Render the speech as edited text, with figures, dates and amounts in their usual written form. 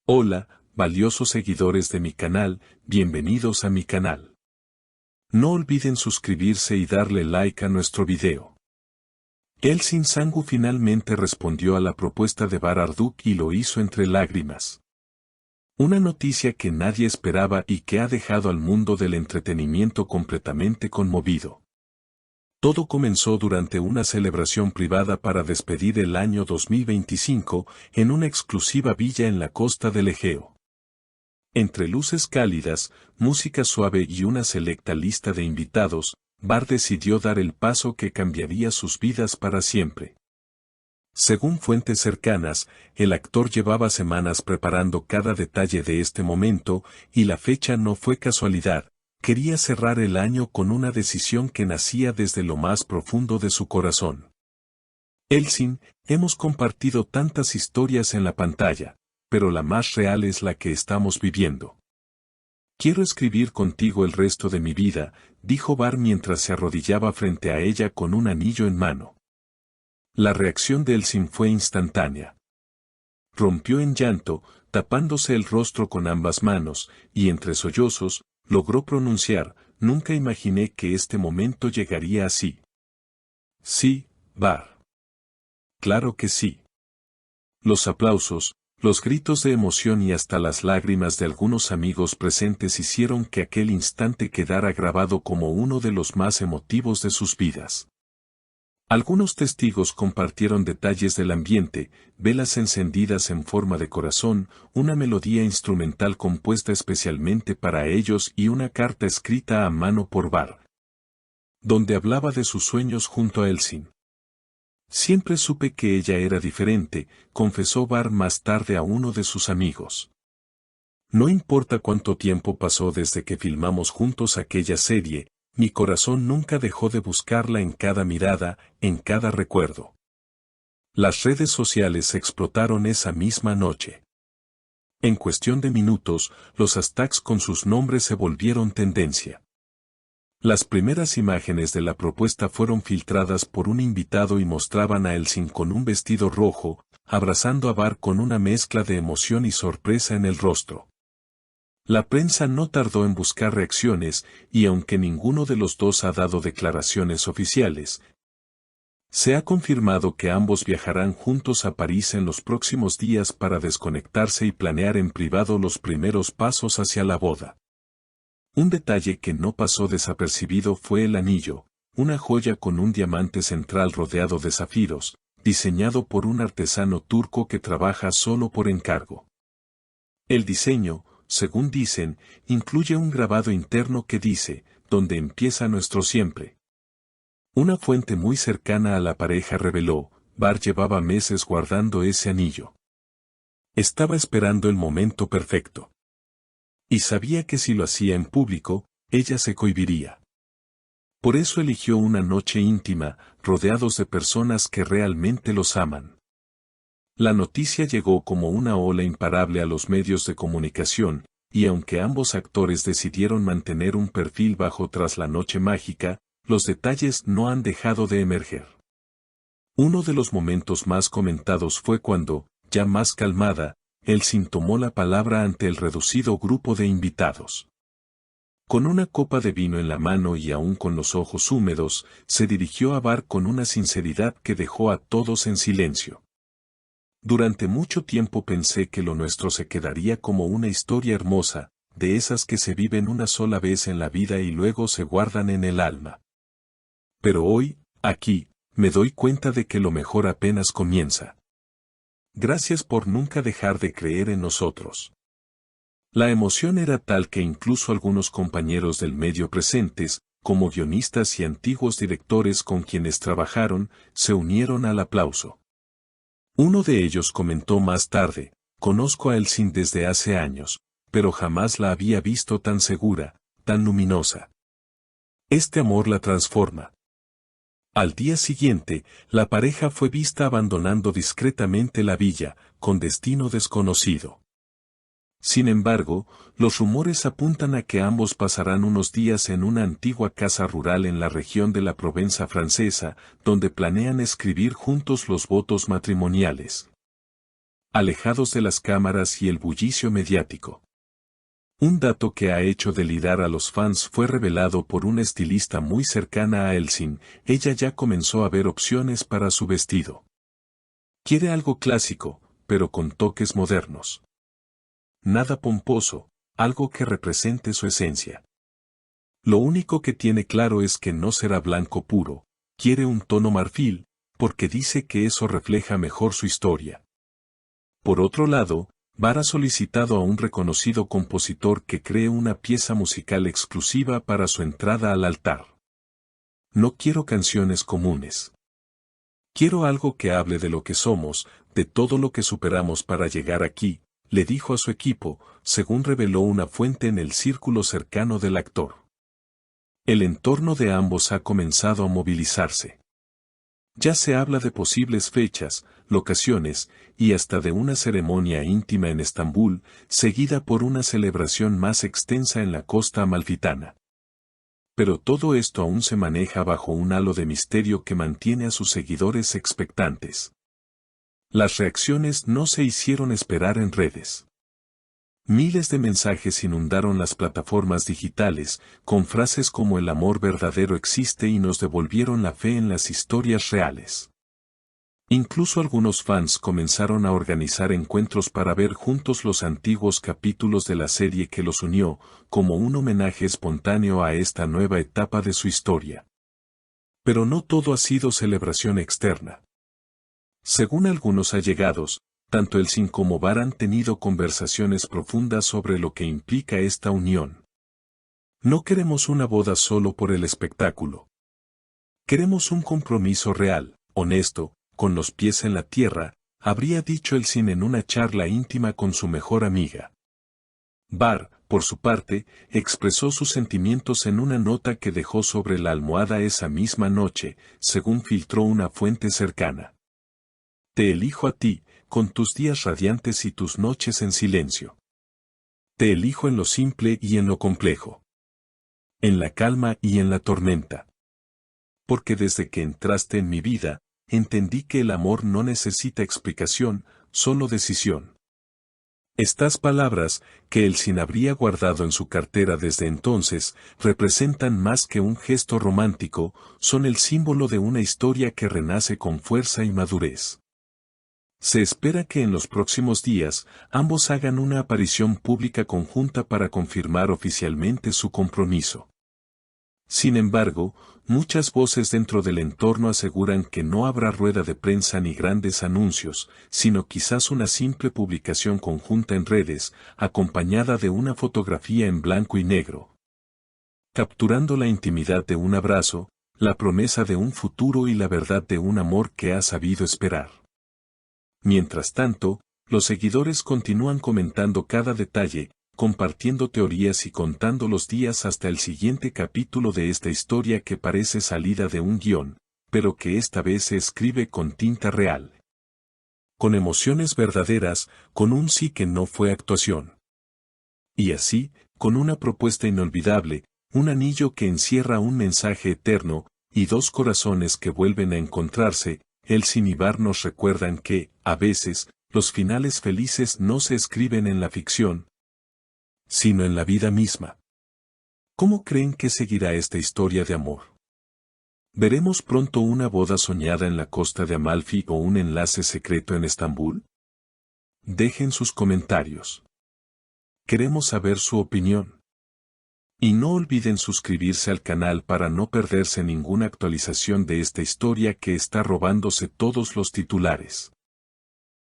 Hola, valiosos seguidores de mi canal, bienvenidos a mi canal. No olviden suscribirse y darle like a nuestro video. Elçin Sangu finalmente respondió a la propuesta de Bar Arduk y lo hizo entre lágrimas. Una noticia que nadie esperaba y que ha dejado al mundo del entretenimiento completamente conmovido. Todo comenzó durante una celebración privada para despedir el año 2025 en una exclusiva villa en la costa del Egeo. Entre luces cálidas, música suave y una selecta lista de invitados, Bar decidió dar el paso que cambiaría sus vidas para siempre. Según fuentes cercanas, el actor llevaba semanas preparando cada detalle de este momento, y la fecha no fue casualidad. Quería cerrar el año con una decisión que nacía desde lo más profundo de su corazón. Elçin, hemos compartido tantas historias en la pantalla, pero la más real es la que estamos viviendo. Quiero escribir contigo el resto de mi vida, dijo Bar mientras se arrodillaba frente a ella con un anillo en mano. La reacción de Elçin fue instantánea. Rompió en llanto, tapándose el rostro con ambas manos, y entre sollozos, logró pronunciar: nunca imaginé que este momento llegaría así. Sí, Bar. Claro que sí. Los aplausos, los gritos de emoción y hasta las lágrimas de algunos amigos presentes hicieron que aquel instante quedara grabado como uno de los más emotivos de sus vidas. Algunos testigos compartieron detalles del ambiente: velas encendidas en forma de corazón, una melodía instrumental compuesta especialmente para ellos y una carta escrita a mano por Bar, donde hablaba de sus sueños junto a Elçin. Siempre supe que ella era diferente, confesó Bar más tarde a uno de sus amigos. No importa cuánto tiempo pasó desde que filmamos juntos aquella serie, mi corazón nunca dejó de buscarla en cada mirada, en cada recuerdo. Las redes sociales explotaron esa misma noche. En cuestión de minutos, los hashtags con sus nombres se volvieron tendencia. Las primeras imágenes de la propuesta fueron filtradas por un invitado y mostraban a Elçin con un vestido rojo, abrazando a Bar con una mezcla de emoción y sorpresa en el rostro. La prensa no tardó en buscar reacciones, y aunque ninguno de los dos ha dado declaraciones oficiales, se ha confirmado que ambos viajarán juntos a París en los próximos días para desconectarse y planear en privado los primeros pasos hacia la boda. Un detalle que no pasó desapercibido fue el anillo, una joya con un diamante central rodeado de zafiros, diseñado por un artesano turco que trabaja solo por encargo. El diseño, según dicen, incluye un grabado interno que dice: donde empieza nuestro siempre. Una fuente muy cercana a la pareja reveló: Bar llevaba meses guardando ese anillo. Estaba esperando el momento perfecto. Y sabía que si lo hacía en público, ella se cohibiría. Por eso eligió una noche íntima, rodeados de personas que realmente los aman. La noticia llegó como una ola imparable a los medios de comunicación, y aunque ambos actores decidieron mantener un perfil bajo tras la noche mágica, los detalles no han dejado de emerger. Uno de los momentos más comentados fue cuando, ya más calmada, Elçin tomó la palabra ante el reducido grupo de invitados. Con una copa de vino en la mano y aún con los ojos húmedos, se dirigió a Bar con una sinceridad que dejó a todos en silencio. Durante mucho tiempo pensé que lo nuestro se quedaría como una historia hermosa, de esas que se viven una sola vez en la vida y luego se guardan en el alma. Pero hoy, aquí, me doy cuenta de que lo mejor apenas comienza. Gracias por nunca dejar de creer en nosotros. La emoción era tal que incluso algunos compañeros del medio presentes, como guionistas y antiguos directores con quienes trabajaron, se unieron al aplauso. Uno de ellos comentó más tarde: conozco a Elçin desde hace años, pero jamás la había visto tan segura, tan luminosa. Este amor la transforma. Al día siguiente, la pareja fue vista abandonando discretamente la villa, con destino desconocido. Sin embargo, los rumores apuntan a que ambos pasarán unos días en una antigua casa rural en la región de la Provenza francesa, donde planean escribir juntos los votos matrimoniales. alejados de las cámaras y el bullicio mediático. Un dato que ha hecho delirar a los fans fue revelado por una estilista muy cercana a Elsin. Ella ya comenzó a ver opciones para su vestido. Quiere algo clásico, pero con toques modernos. Nada pomposo, algo que represente su esencia. Lo único que tiene claro es que no será blanco puro, quiere un tono marfil, porque dice que eso refleja mejor su historia. Por otro lado, Var ha solicitado a un reconocido compositor que cree una pieza musical exclusiva para su entrada al altar. No quiero canciones comunes. Quiero algo que hable de lo que somos, de todo lo que superamos para llegar aquí, le dijo a su equipo, según reveló una fuente en el círculo cercano del actor. El entorno de ambos ha comenzado a movilizarse. Ya se habla de posibles fechas, locaciones, y hasta de una ceremonia íntima en Estambul, seguida por una celebración más extensa en la costa amalfitana. Pero todo esto aún se maneja bajo un halo de misterio que mantiene a sus seguidores expectantes. Las reacciones no se hicieron esperar en redes. Miles de mensajes inundaron las plataformas digitales, con frases como "el amor verdadero existe" y "nos devolvieron la fe en las historias reales". Incluso algunos fans comenzaron a organizar encuentros para ver juntos los antiguos capítulos de la serie que los unió, como un homenaje espontáneo a esta nueva etapa de su historia. Pero no todo ha sido celebración externa. Según algunos allegados, tanto Elsin como Var han tenido conversaciones profundas sobre lo que implica esta unión. No queremos una boda solo por el espectáculo. Queremos un compromiso real, honesto, con los pies en la tierra, habría dicho Elsin en una charla íntima con su mejor amiga. Var, por su parte, expresó sus sentimientos en una nota que dejó sobre la almohada esa misma noche, según filtró una fuente cercana. Te elijo a ti, con tus días radiantes y tus noches en silencio. Te elijo en lo simple y en lo complejo. En la calma y en la tormenta. Porque desde que entraste en mi vida, entendí que el amor no necesita explicación, solo decisión. Estas palabras, que Elsin habría guardado en su cartera desde entonces, representan más que un gesto romántico, son el símbolo de una historia que renace con fuerza y madurez. Se espera que en los próximos días, ambos hagan una aparición pública conjunta para confirmar oficialmente su compromiso. Sin embargo, muchas voces dentro del entorno aseguran que no habrá rueda de prensa ni grandes anuncios, sino quizás una simple publicación conjunta en redes, acompañada de una fotografía en blanco y negro, capturando la intimidad de un abrazo, la promesa de un futuro y la verdad de un amor que ha sabido esperar. Mientras tanto, los seguidores continúan comentando cada detalle, compartiendo teorías y contando los días hasta el siguiente capítulo de esta historia que parece salida de un guión, pero que esta vez se escribe con tinta real. Con emociones verdaderas, con un sí que no fue actuación. Y así, con una propuesta inolvidable, un anillo que encierra un mensaje eterno, y dos corazones que vuelven a encontrarse, Elsin y Var nos recuerdan que, a veces, los finales felices no se escriben en la ficción, sino en la vida misma. ¿Cómo creen que seguirá esta historia de amor? ¿Veremos pronto una boda soñada en la costa de Amalfi o un enlace secreto en Estambul? Dejen sus comentarios. Queremos saber su opinión. Y no olviden suscribirse al canal para no perderse ninguna actualización de esta historia que está robándose todos los titulares.